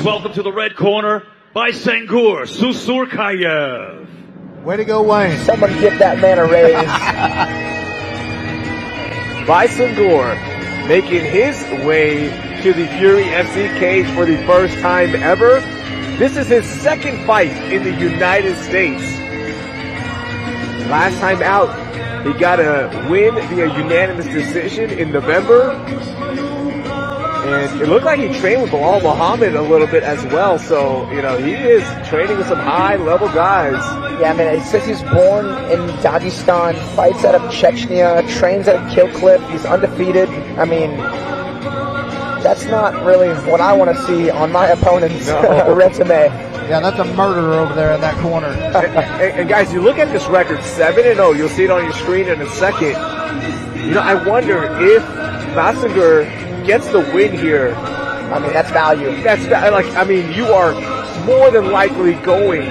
Please welcome to the red corner, Baisangur, Susurkaev. Way to go, Wayne. Someone give that man a raise. Baisangur making his way to the Fury FC cage for the first time ever. This is his second fight in the United States. Last time out, he got a win via unanimous decision in November. And it looked like he trained with Bilal Muhammad a little bit as well. So, you know, he is training with some high-level guys. Yeah, I mean, it says he's born in Dagestan, fights out of Chechnya, trains out of Kilcliff. He's undefeated. I mean, that's not really what I want to see on my opponent's resume. Yeah, that's a murderer over there in that corner. And guys, you look at this record, 7-0. You'll see it on your screen in a second. You know, I wonder if Baisangur gets the win here. I mean, that's value. I mean, you are more than likely going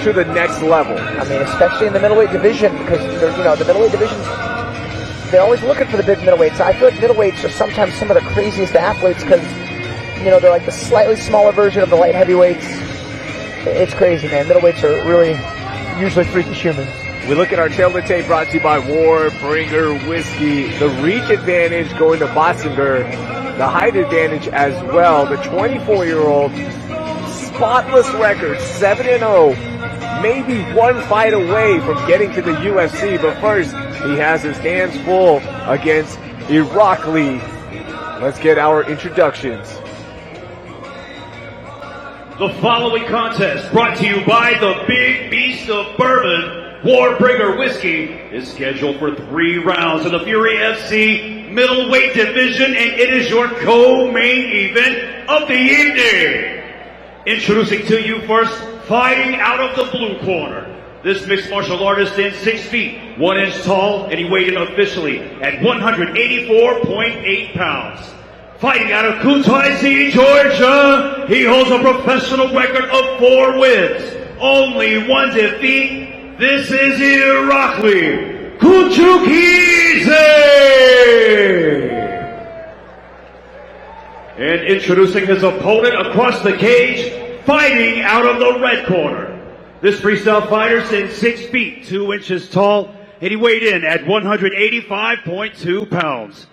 to the next level. I mean, especially in the middleweight division, because you know the middleweight divisions, they're always looking for the big middleweights. I feel like middleweights are sometimes some of the craziest athletes because, you know, they're like the slightly smaller version of the light heavyweights. It's crazy, man. Middleweights are really usually freakish humans. We look at our tailor tape brought to you by Warbringer Whiskey. The reach advantage going to Baisangur. The height advantage as well. The 24-year-old, spotless record, 7-0. Maybe one fight away from getting to the UFC. But first, he has his hands full against Irakli. Let's get our introductions. The following contest, brought to you by the Big Beast of Bourbon, Warbringer Whiskey, is scheduled for 3 rounds in the Fury FC middleweight division, and it is your co-main event of the evening. Introducing to you first, fighting out of the blue corner. This mixed martial artist stands 6 feet, 1 inch tall, and he weighed in officially at 184.8 pounds. Fighting out of Kuchukhidze, Georgia, he holds a professional record of 4 wins, only 1 defeat. This is Irakli, Kuchukhidze! And introducing his opponent across the cage, fighting out of the red corner. This freestyle fighter stands 6 feet, 2 inches tall, and he weighed in at 185.2 pounds.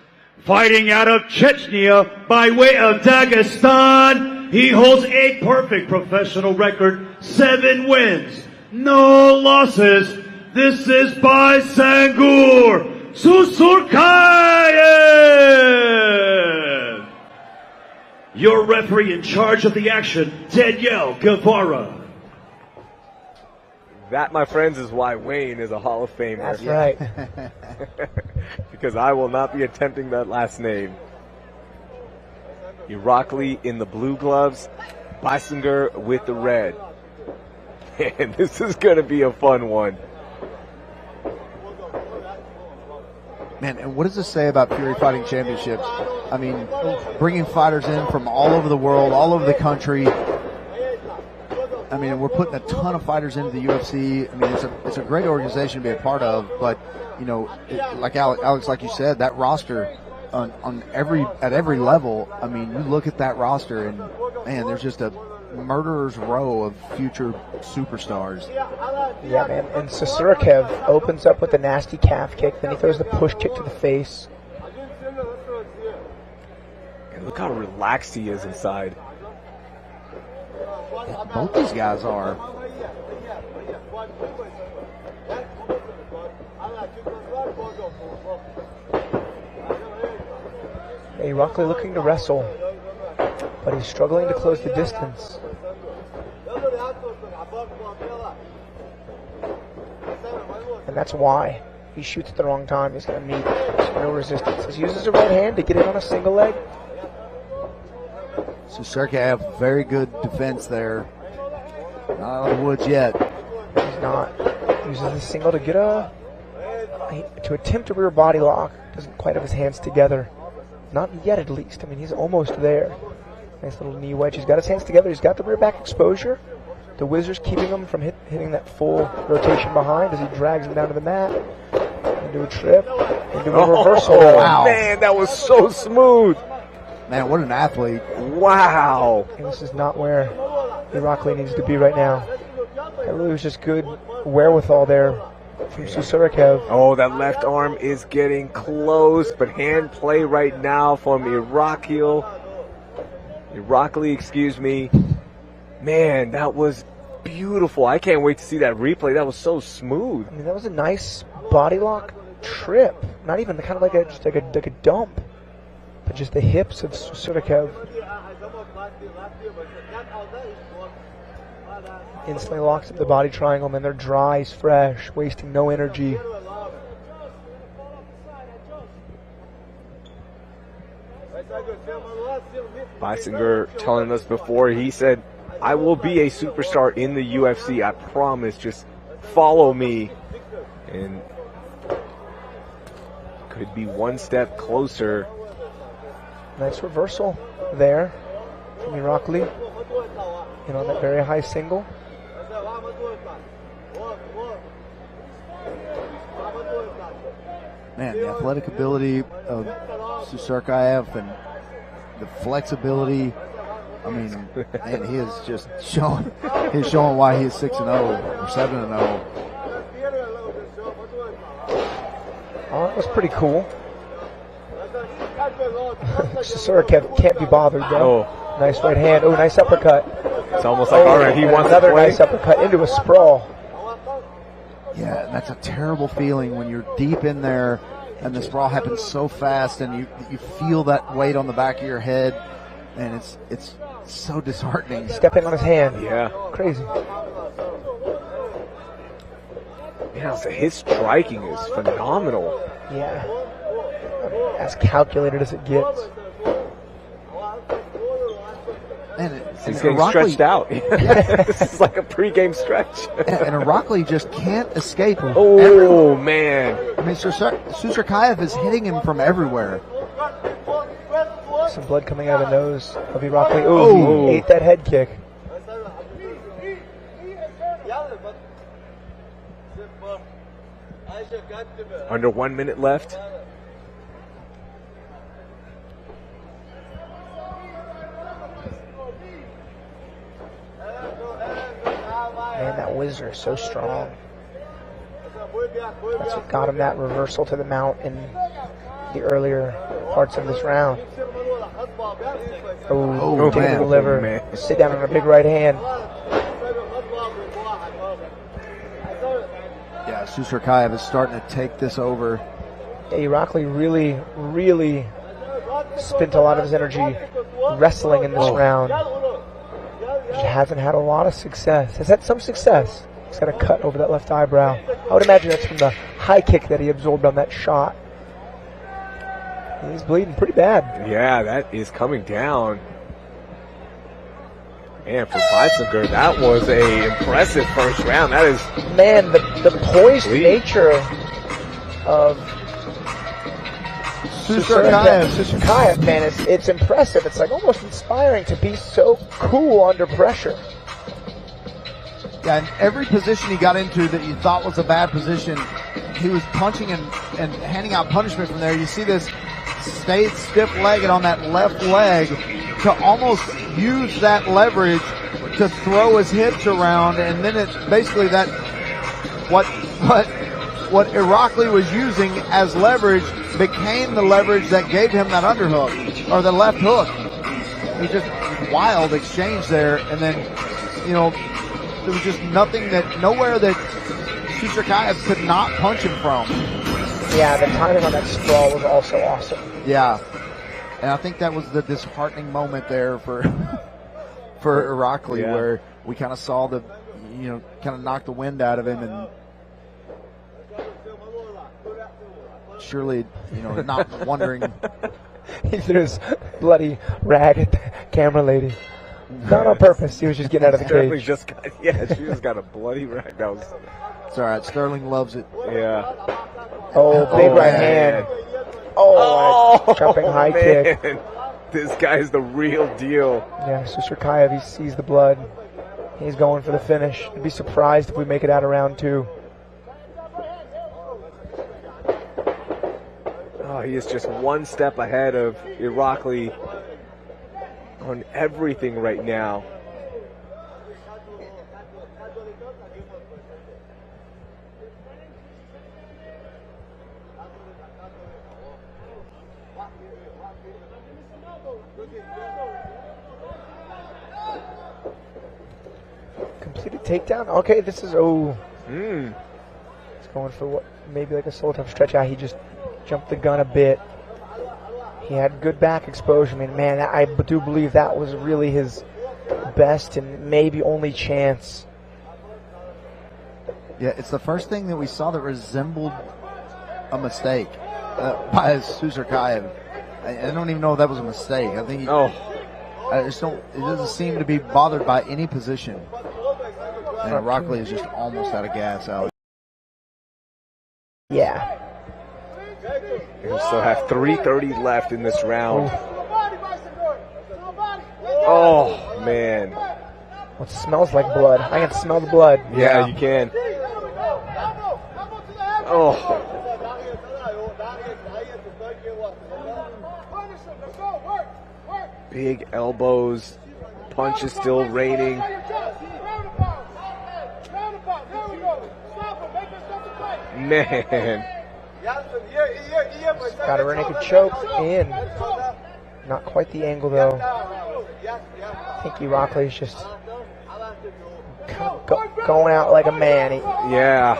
Fighting out of Chechnya by way of Dagestan, he holds a perfect professional record, 7 wins, no losses. This is Baisangur, Susurkaev. Your referee in charge of the action, Danielle Guevara. That, my friends, is why Wayne is a Hall of Famer. That's right. Because I will not be attempting that last name. Irakli in the blue gloves, Baisangur with the red. And this is going to be a fun one. Man, and what does this say about Fury Fighting Championships? I mean, bringing fighters in from all over the world, all over the country. I mean, we're putting a ton of fighters into the UFC. I mean, it's a great organization to be a part of. But, you know, like Alex, like you said, that roster at every level. I mean, you look at that roster and, man, there's just a murderer's row of future superstars. Yeah, man. And Susurkaev opens up with a nasty calf kick, then he throws the push kick to the face. And look how relaxed he is inside. Yeah, both these guys are. Irakli looking to wrestle, but he's struggling to close the distance. And that's why he shoots at the wrong time. He's going to meet no resistance. He uses the right hand to get in on a single leg. Susurkaev, very good defense there. Not out of the woods yet. He's not. He uses the single to get to attempt a rear body lock. Doesn't quite have his hands together. Not yet, at least. I mean, he's almost there. Nice little knee wedge. He's got his hands together. He's got the rear back exposure. The Wizard's keeping him from hitting that full rotation behind as he drags him down to the mat. Into a trip. Into a reversal. Wow. Man, that was so smooth. Man, what an athlete. Wow. And this is not where Irakli needs to be right now. That really was just good wherewithal there from Susurkaev. Oh, that left arm is getting close, but hand play right now from Irakli, excuse me. Man, that was beautiful. I can't wait to see that replay. That was so smooth. I mean, that was a nice body lock trip. Not even kind of like a dump, but just the hips of Susurkaev. Instantly locks up the body triangle, man. They're dry, he's fresh, wasting no energy. Baisangur telling us before, he said, I will be a superstar in the UFC. I promise. Just follow me. And could be one step closer. Nice reversal there from Irakli. You know, that very high single. Man, the athletic ability of Susurkaev and the flexibility. I mean, man, he is just showing. He's showing why he is 6-0 or 7-0. Oh, that was pretty cool. Susurkaev can't be bothered though. Oh. Nice right hand. Oh, nice uppercut. It's almost like, all right, he wants to another play. nice uppercut into a sprawl. Yeah, and that's a terrible feeling when you're deep in there and the sprawl happens so fast and you feel that weight on the back of your head, and it's so disheartening. Stepping on his hand. Yeah. Crazy. Yeah, so his striking is phenomenal. Yeah. As calculated as it gets. And He's getting stretched out. This is like a pregame stretch. and Irakli just can't escape. Oh, man. I mean, Susurkaev is hitting him from everywhere. Some blood coming out of the nose of Irakli. Oh, he ate that head kick. Under 1 minute left. Man, that whizzer is so strong. That's what got him that reversal to the mount in the earlier parts of this round. Oh, man. Deliver. Man. Sit down on a big right hand. Yeah, Susurkaev is starting to take this over. Yeah, Irakli really spent a lot of his energy wrestling in this round. He hasn't had a lot of success. Has had some success. He's got a cut over that left eyebrow. I would imagine that's from the high kick that he absorbed on that shot. He's bleeding pretty bad. Yeah, that is coming down. Man, for Baisangur, that was a impressive first round. That is... Man, the poised nature of Susurkaev, man, it's impressive. It's like almost inspiring to be so cool under pressure. Yeah, in every position he got into that you thought was a bad position, he was punching and handing out punishment from there. You see this stayed stiff-legged on that left leg to almost use that leverage to throw his hips around, and then it's basically that what Irakli was using as leverage became the leverage that gave him that underhook or the left hook. It was just wild exchange there, and then there was just nowhere that Susurkaev could not punch him from. Yeah, the timing on that sprawl was also awesome. Yeah, and I think that was the disheartening moment there for Irakli, where we kind of saw kind of knock the wind out of him, and surely, not wondering. He threw his bloody rag at the camera lady. Not on purpose. He was just getting out of the cage. She just got a bloody rag. That was... It's all right. Sterling loves it. Yeah. Oh, big right hand. Oh, jumping high kick. This guy's the real deal. Yeah, Susurkaev, he sees the blood. He's going for the finish. I'd be surprised if we make it out of round 2. Oh, he is just one step ahead of Irakli. on everything right now. Completed takedown. Okay, this is He's going for what maybe like a solo tough stretch out. He just jumped the gun a bit. He had good back exposure. I mean, man, I do believe that was really his best and maybe only chance. Yeah, it's the first thing that we saw that resembled a mistake by Susurkaev. I don't even know if that was a mistake. I think I just don't. It doesn't seem to be bothered by any position. And Irakli is just almost out of gas out. Yeah. We still have 3:30 left in this round. Oh, man. Well, it smells like blood. I can smell the blood. Yeah, you can. Oh. Big elbows. Punch is still raining. Man. Got a rear naked choke in. Not quite the angle though. I think Irakli is just going out like a man. Yeah.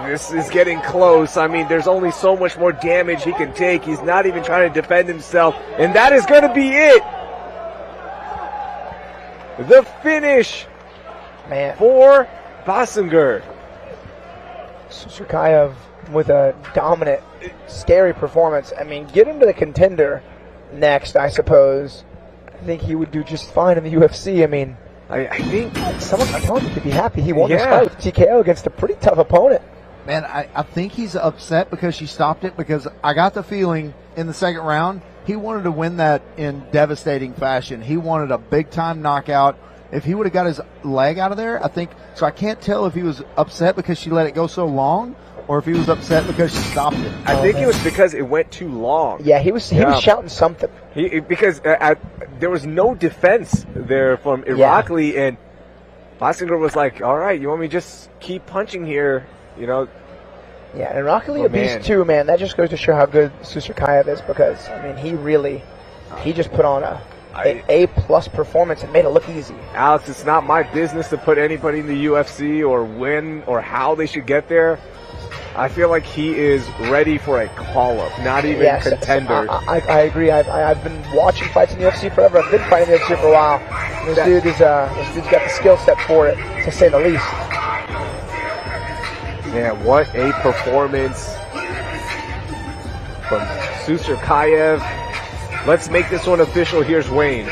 This is getting close. I mean, there's only so much more damage he can take. He's not even trying to defend himself. And that is going to be it. The finish for Baisangur. Susurkaev with a dominant, scary performance. I mean, get him to the contender next, I suppose. I think he would do just fine in the UFC. I mean, I think someone could be happy. He won this fight with TKO against a pretty tough opponent. Man, I think he's upset because she stopped it, because I got the feeling in the second round he wanted to win that in devastating fashion. He wanted a big-time knockout. If he would have got his leg out of there, I think, so I can't tell if he was upset because she let it go so long or if he was upset because she stopped it. I think it was because it went too long. Yeah, he was shouting something. Because there was no defense there from Irakli, and Baisangur was like, all right, you want me to just keep punching here, you know? Yeah, and Irakli a beast too, man. That just goes to show how good Susurkaev is, because, I mean, he just put on A-plus performance and made it look easy. Alex, it's not my business to put anybody in the UFC or when or how they should get there. I feel like he is ready for a call-up, not even contender. I agree. I've been watching fights in the UFC forever. I've been fighting in the UFC for a while. This dude's got the skill set for it, to say the least. Man, what a performance from Susurkaev. Let's make this one official. Here's Wayne.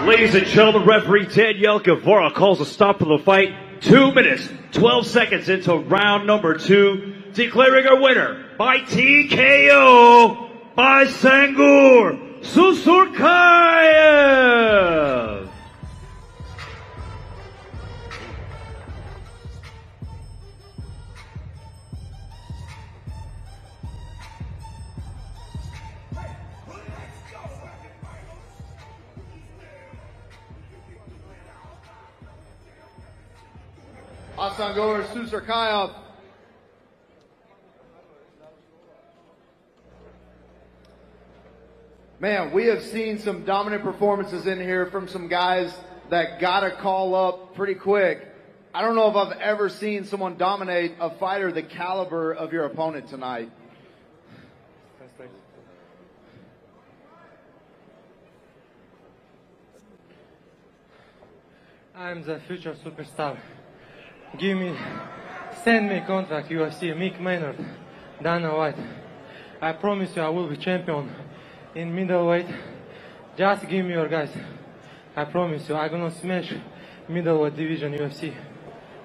Ladies and gentlemen, referee Ted Yelkavara calls a stop to the fight. 2 minutes, 12 seconds into round number 2. Declaring our winner by TKO, Baisangur Susurkaev. Baisangur Susurkaev. Man, we have seen some dominant performances in here from some guys that got a call up pretty quick. I don't know if I've ever seen someone dominate a fighter the caliber of your opponent tonight. I'm the future superstar. Send me contract UFC, Mick Maynard, Dana White. I promise you I will be champion in middleweight. Just give me your guys. I promise you I'm gonna smash middleweight division UFC.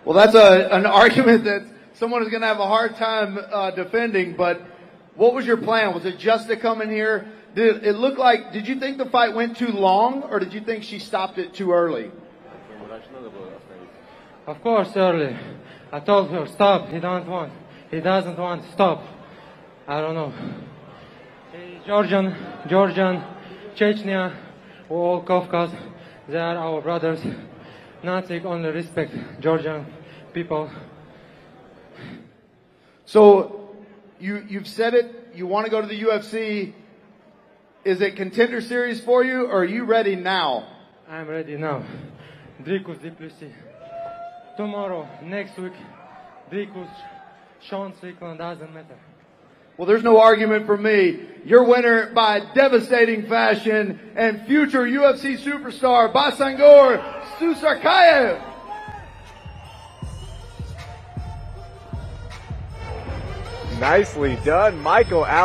Well, that's an argument that someone is going to have a hard time defending, but what was your plan? Was it just to come in here? Did it look like, did you think the fight went too long, or did you think she stopped it too early? Of course, early. I told her, stop, he doesn't want, stop. I don't know. Hey, Georgian, Chechnya, all Kafkas, they are our brothers. Nothing, only respect Georgian people. So you've said it. You want to go to the UFC. Is it Contender Series for you, or are you ready now? I'm ready now. Dricus Duplessis. Tomorrow, next week, Dricus, Sean Strickland, doesn't matter. Well, there's no argument for me. Your winner by devastating fashion and future UFC superstar Baisangur Susurkaev. Nicely done, Michael Allen.